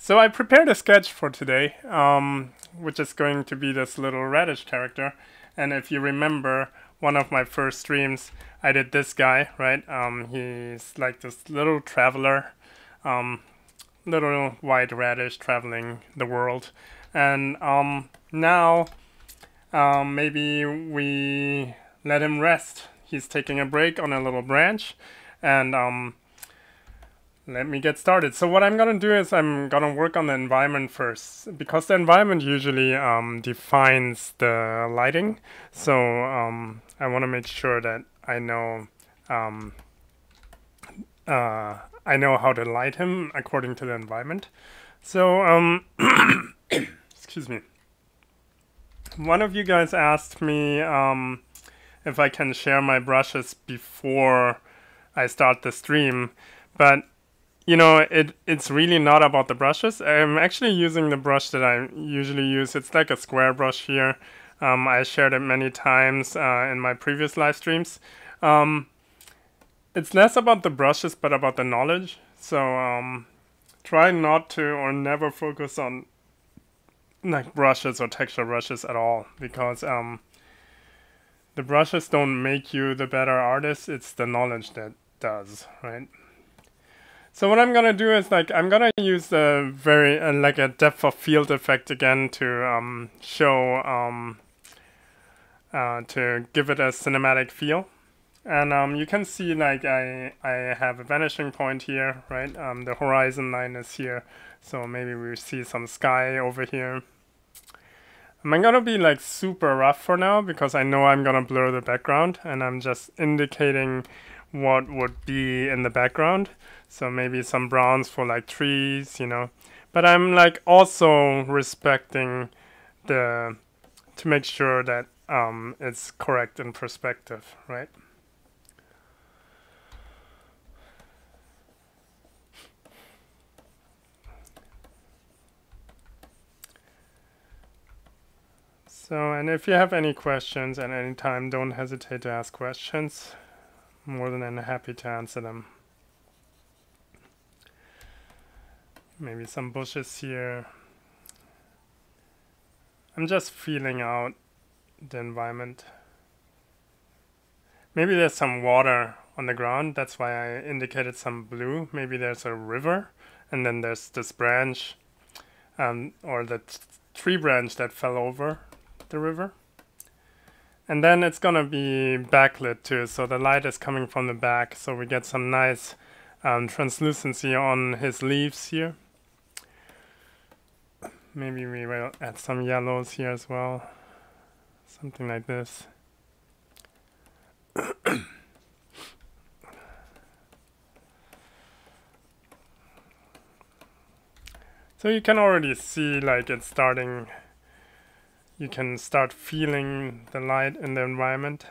So I prepared a sketch for today, which is going to be this little radish character. And if you remember one of my first streams, I did this guy, right? He's like this little traveler, little white radish traveling the world. And now maybe we let him rest. He's taking a break on a little branch, and let me get started. So what I'm gonna do is I'm gonna work on the environment first, because the environment usually defines the lighting. So I want to make sure that I know how to light him according to the environment. So excuse me. One of you guys asked me if I can share my brushes before I start the stream, but you know, it's really not about the brushes. I'm actually using the brush that I usually use. It's like a square brush here. I shared it many times in my previous live streams. It's less about the brushes, but about the knowledge. So try not to or never focus on like brushes or texture brushes at all, because the brushes don't make you the better artist. It's the knowledge that does, right? So what I'm gonna do is I'm gonna use the very like a depth of field effect again to show to give it a cinematic feel, and you can see I have a vanishing point here, right? The horizon line is here, so maybe we see some sky over here. I'm gonna be like super rough for now because I know I'm gonna blur the background, and I'm just indicating what would be in the background. So maybe some browns for like trees, you know. But I'm like also respecting to make sure that it's correct in perspective, right? So, and if you have any questions at any time, don't hesitate to ask questions. More than happy to answer them. Maybe some bushes here. I'm just feeling out the environment. Maybe there's some water on the ground. That's why I indicated some blue. Maybe there's a river, and then there's this branch, or the tree branch that fell over the river. And then it's gonna be backlit too, so the light is coming from the back, so we get some nice translucency on his leaves here. Maybe we will add some yellows here as well, something like this. So you can already see like it's starting. You can start feeling the light in the environment.